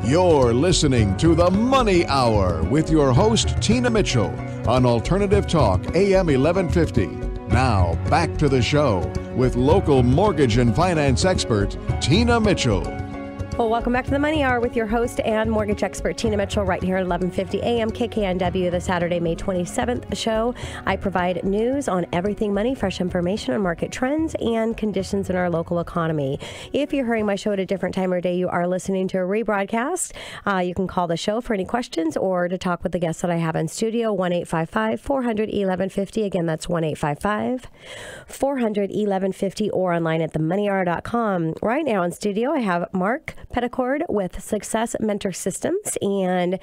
You're listening to The Money Hour with your host, Tina Mitchell, on Alternative Talk, AM 1150. Now, back to the show with local mortgage and finance expert, Tina Mitchell. Well, welcome back to the Money Hour with your host and mortgage expert, Tina Mitchell, right here at 1150 AM KKNW, the Saturday, May 27th show. I provide news on everything money, fresh information on market trends and conditions in our local economy. If you're hearing my show at a different time or day, you are listening to a rebroadcast. You can call the show for any questions or to talk with the guests that I have in studio, 1-855-400-1150. Again, that's 1-855-400-1150 or online at themoneyhour.com. Right now in studio, I have Mark Petticord with SuccessMentor Systems, and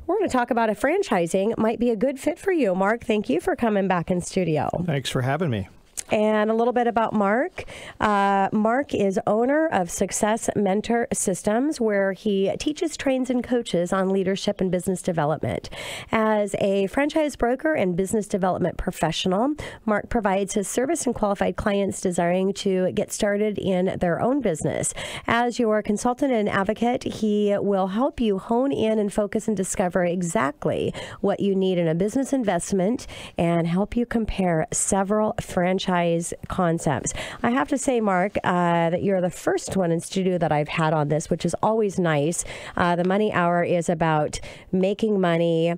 we're going to talk about if franchising might be a good fit for you. Mark, thank you for coming back in studio. Thanks for having me. And a little bit about Mark. Mark is owner of SuccessMentor Systems, where he teaches, trains, and coaches on leadership and business development. As a franchise broker and business development professional, Mark provides his service and qualified clients desiring to get started in their own business. As your consultant and advocate, he will help you hone in and focus and discover exactly what you need in a business investment and help you compare several franchise concepts. I have to say, Mark, that you're the first one in studio that I've had on this, which is always nice. The Money Hour is about making money,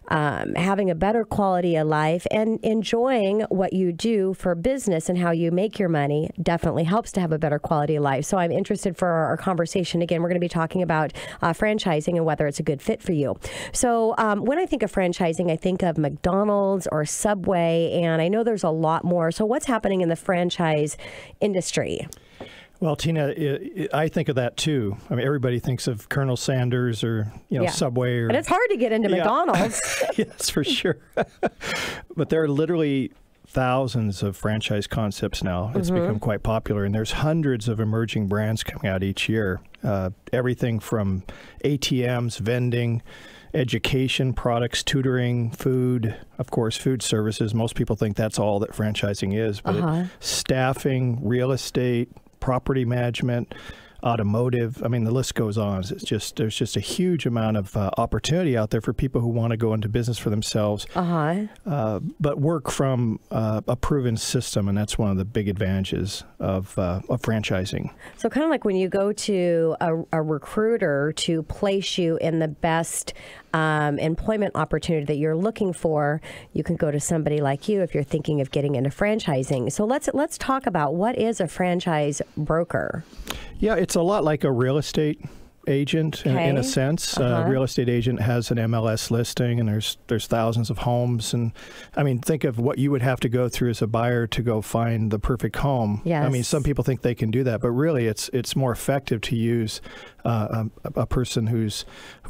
having a better quality of life, and enjoying what you do for business and how you make your money definitely helps to have a better quality of life. So I'm interested for our conversation. Again, we're going to be talking about franchising and whether it's a good fit for you. So when I think of franchising, I think of McDonald's or Subway, and I know there's a lot more. So what's happening in the franchise industry? Well, Tina, I think of that too. I mean, everybody thinks of Colonel Sanders or Subway, or, and it's hard to get into McDonald's. Yes, for sure. But there are literally thousands of franchise concepts now. It's become quite popular, and there's hundreds of emerging brands coming out each year. Everything from ATMs, vending, education, products, tutoring, food, of course, food services. Most people think that's all that franchising is, but staffing, real estate, property management, automotive. I mean, the list goes on. There's just a huge amount of opportunity out there for people who want to go into business for themselves, but work from a proven system, and that's one of the big advantages of franchising. So kind of like when you go to a recruiter to place you in the best employment opportunity that you're looking for, you can go to somebody like you if you're thinking of getting into franchising. So let's talk about what is a franchise broker. Yeah, it's a lot like a real estate agent in a sense. A real estate agent has an MLS listing, and there's thousands of homes. And I mean, think of what you would have to go through as a buyer to go find the perfect home. Yes. I mean, some people think they can do that, but really it's more effective to use a person who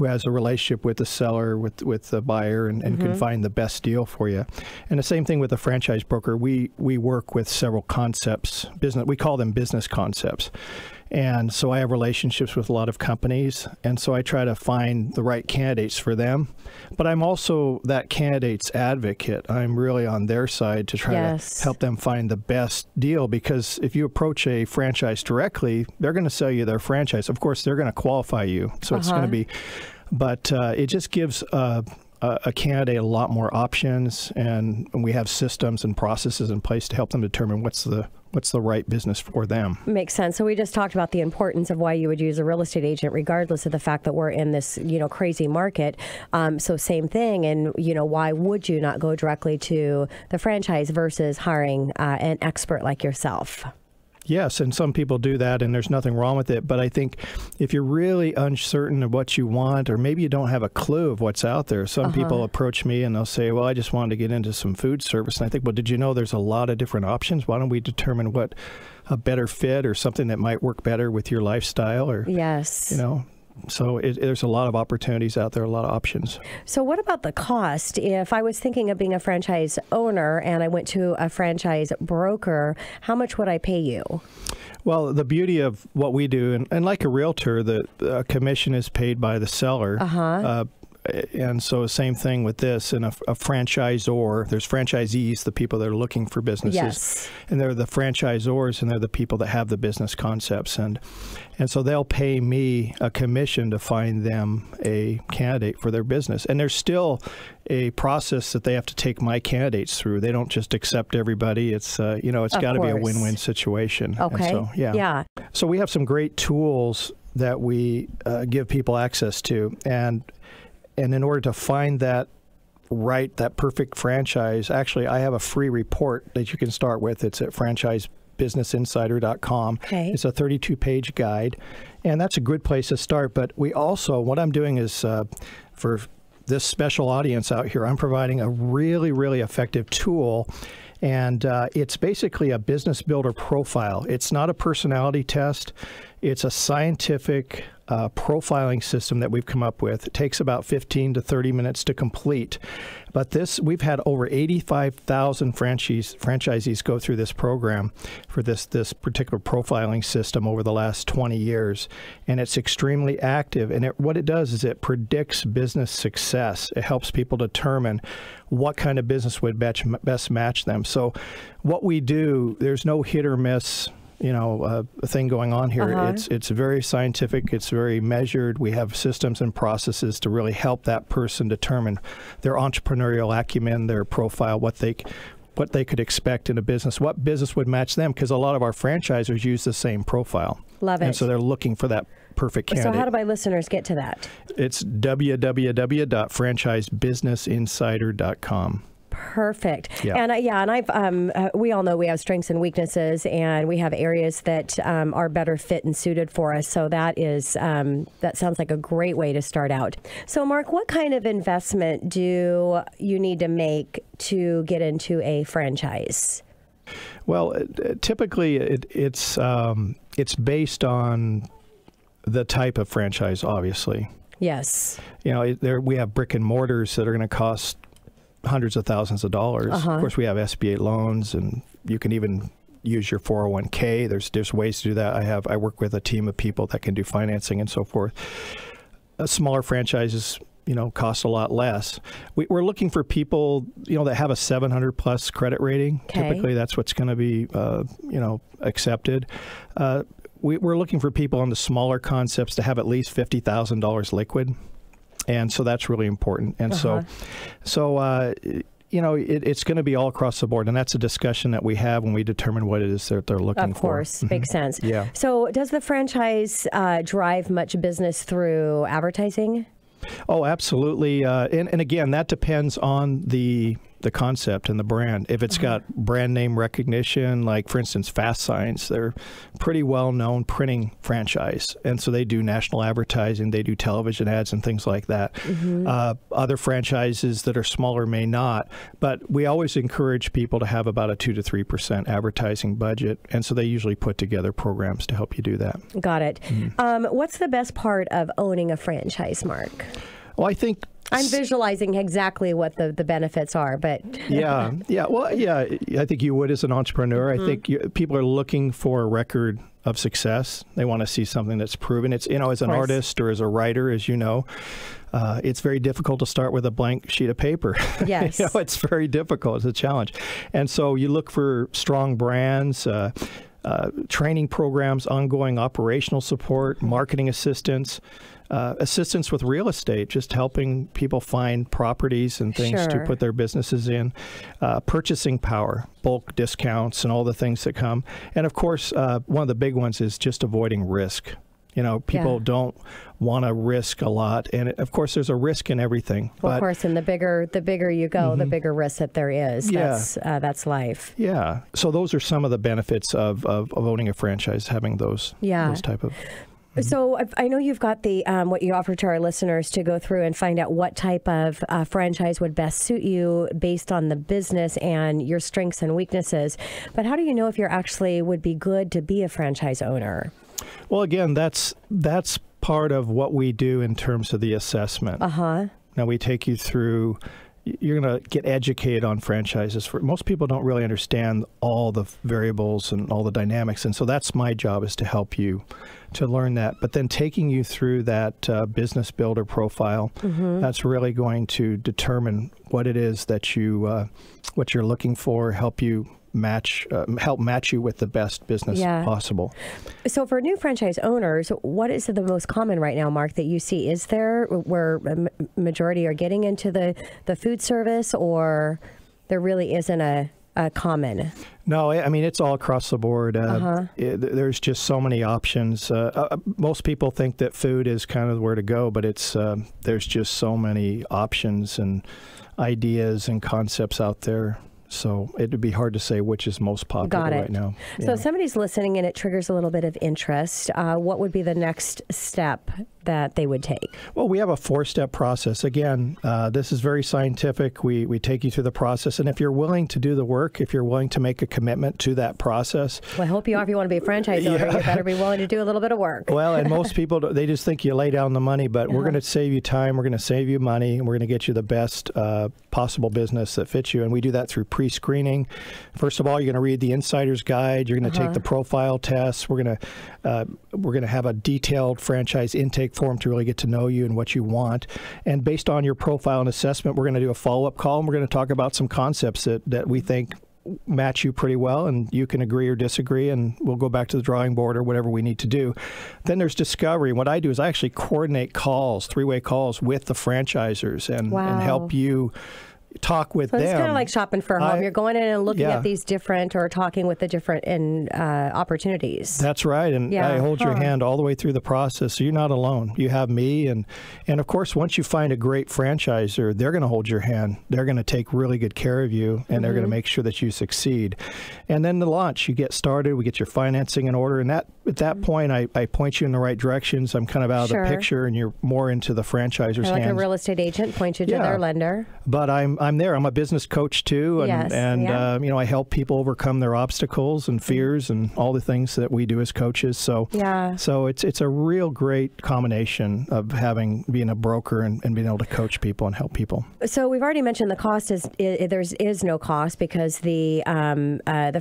has a relationship with the seller, with the buyer, and can find the best deal for you. And the same thing with a franchise broker. We work with several concepts, we call them business concepts. And so I have relationships with a lot of companies, and so I try to find the right candidates for them. But I'm also that candidate's advocate. I'm really on their side to try to help them find the best deal, because if you approach a franchise directly, they're going to sell you their franchise. Of course, they're going to qualify you, so it's going to be, but it just gives a candidate a lot more options, and we have systems and processes in place to help them determine what's the right business for them. Makes sense. So we just talked about the importance of why you would use a real estate agent, regardless of the fact that we're in this, crazy market. So same thing. And, why would you not go directly to the franchise versus hiring an expert like yourself? Yes, and some people do that, and there's nothing wrong with it. But I think if you're really uncertain of what you want, or maybe you don't have a clue of what's out there, some people approach me and they'll say, well, I just wanted to get into some food service. And I think, well, did you know there's a lot of different options? Why don't we determine what a better fit or something that might work better with your lifestyle? Or, So there's a lot of opportunities out there, a lot of options. So what about the cost? If I was thinking of being a franchise owner and I went to a franchise broker, how much would I pay you? Well, the beauty of what we do, and like a realtor, the commission is paid by the seller. And so same thing with this. And a franchisor, there's franchisees, the people that are looking for businesses. Yes. And they're the franchisors, and they're the people that have the business concepts. And so they'll pay me a commission to find them a candidate for their business. And there's still a process that they have to take my candidates through. They don't just accept everybody. It's it's got to be a win-win situation. Okay. And so, yeah. So we have some great tools that we give people access to, and in order to find that perfect franchise, actually, I have a free report that you can start with. It's at franchisebusinessinsider.com. Okay. It's a 32-page guide, and that's a good place to start. But we also, what I'm doing is for this special audience out here, I'm providing a really, really effective tool. And it's basically a business builder profile. It's not a personality test. It's a scientific profiling system that we've come up with. It takes about 15 to 30 minutes to complete. But we've had over 85,000 franchisees go through this program for this particular profiling system over the last 20 years. And it's extremely active. And what it does is it predicts business success. It helps people determine what kind of business would best match them. So what we do, there's no hit or miss thing going on here. It's very scientific. It's very measured. We have systems and processes to really help that person determine their entrepreneurial acumen, their profile, what they could expect in a business, what business would match them, because a lot of our franchisors use the same profile. Love it. And so they're looking for that perfect candidate. So how do my listeners get to that? It's www.franchisebusinessinsider.com. Perfect. Yeah. And I've we all know we have strengths and weaknesses, and we have areas that are better fit and suited for us. So that sounds like a great way to start out. So Mark, what kind of investment do you need to make to get into a franchise? Well, typically it's based on the type of franchise, obviously. Yes. We have brick and mortars that are going to cost hundreds of thousands of dollars. Of course, we have SBA loans, and you can even use your 401k. There's ways to do that. I work with a team of people that can do financing and so forth. Smaller franchises, cost a lot less. We're looking for people, that have a 700 plus credit rating. Okay. Typically, that's what's going to be, accepted. We're looking for people on the smaller concepts to have at least $50,000 liquid. And so that's really important. And so it's going to be all across the board. And that's a discussion that we have when we determine what it is that they're looking for. Of course. Makes sense. Yeah. So does the franchise drive much business through advertising? Oh, absolutely. And again, that depends on the concept and the brand. If it's got brand name recognition, like for instance, Fast Signs, they're pretty well-known printing franchise. And so they do national advertising, they do television ads and things like that. Other franchises that are smaller may not, but we always encourage people to have about a 2 to 3% advertising budget. And so they usually put together programs to help you do that. Got it. What's the best part of owning a franchise, Mark? Well, I think I'm visualizing exactly what the benefits are, but yeah. Well, I think you would as an entrepreneur. I think people are looking for a record of success. They want to see something that's proven. It's as an artist or as a writer, as you know, it's very difficult to start with a blank sheet of paper. Yes, it's very difficult. It's a challenge, and so you look for strong brands. Training programs, ongoing operational support, marketing assistance, assistance with real estate, just helping people find properties and things to put their businesses in, purchasing power, bulk discounts, and all the things that come. And of course, one of the big ones is just avoiding risk. People don't want to risk a lot, and of course, there's a risk in everything. Well, of course, and the bigger you go, the bigger risk that there is. That's life. Yeah. So those are some of the benefits of owning a franchise, having those type of. So I know you've got the what you offer to our listeners to go through and find out what type of franchise would best suit you based on the business and your strengths and weaknesses. But how do you know if you're actually would be good to be a franchise owner? Well, again, that's part of what we do in terms of the assessment. Now, we take you through you're going to get educated on franchises. Most people don't really understand all the variables and all the dynamics, and so that's my job, is to help you to learn that. But then taking you through that business builder profile, that's really going to determine what it is that you what you're looking for, help match you with the best business possible. So for new franchise owners, what is the most common right now, Mark, that you see? Is there where a majority are getting into the food service, or there really isn't a common? No, I mean, it's all across the board. There's just so many options. Most people think that food is kind of where to go, but there's just so many options and ideas and concepts out there. So it would be hard to say which is most popular right now. So if somebody's listening and it triggers a little bit of interest, what would be the next step that they would take? Well, we have a 4-step process. Again, this is very scientific. We take you through the process. And if you're willing to do the work, if you're willing to make a commitment to that process. Well, I hope you are. If you want to be a franchise owner, you better be willing to do a little bit of work. Well, and most people, they just think you lay down the money, but we're going to save you time. We're going to save you money. And we're going to get you the best possible business that fits you. And we do that through pre-screening. First of all, you're going to read the insider's guide. You're going to take the profile tests. We're going to have a detailed franchise intake form to really get to know you and what you want. And based on your profile and assessment, we're going to do a follow-up call, and we're going to talk about some concepts that we think match you pretty well, and you can agree or disagree, and we'll go back to the drawing board or whatever we need to do. Then there's discovery. What I do is I actually coordinate calls, 3-way calls with the franchisors and help you talk with them. It's kind of like shopping for a home. You're going in and looking at these different, or talking with the different opportunities. That's right. And I hold your hand all the way through the process. So you're not alone. You have me. And of course, once you find a great franchisor, they're going to hold your hand. They're going to take really good care of you, and they're going to make sure that you succeed. And then the launch, you get started, we get your financing in order. And at that point, I point you in the right directions. I'm kind of out of the picture, and you're more into the franchisor's hands. Like a real estate agent, point you to their lender. But I'm there. I'm a business coach too, and I help people overcome their obstacles and fears and all the things that we do as coaches. So it's a real great combination of being a broker and being able to coach people and help people. So we've already mentioned the cost is no cost, because the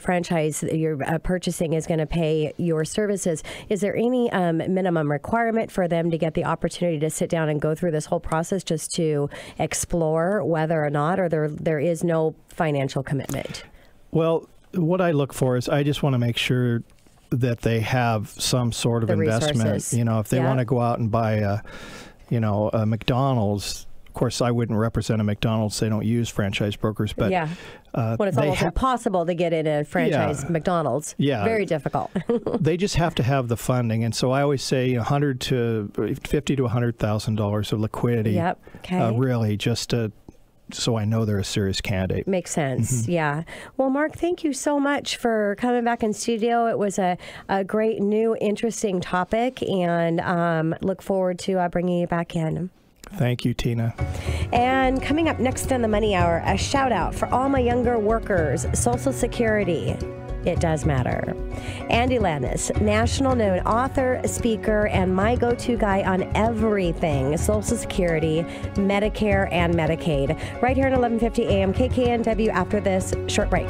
franchise that you're purchasing is going to pay your services. Is there any minimum requirement for them to get the opportunity to sit down and go through this whole process just to explore whether or not, or there is no financial commitment? Well, what I look for is I just want to make sure that they have some sort of investment. Resources. If they want to go out and buy a McDonald's, of course, I wouldn't represent a McDonald's. They don't use franchise brokers, but when it's almost impossible to get in a franchise McDonald's, very difficult. They just have to have the funding, and so I always say $100,000 to $50,000 to $100,000 of liquidity. Really, just so I know they're a serious candidate. Makes sense. Well, Mark, thank you so much for coming back in studio. It was a great, new, interesting topic, and look forward to bringing you back in. Thank you, Tina. And coming up next on the Money Hour, a shout out for all my younger workers, Social Security. It does matter. Andy Lannis, national known author, speaker, and my go-to guy on everything Social Security, Medicare, and Medicaid. Right here at 1150 AM KKNW after this short break.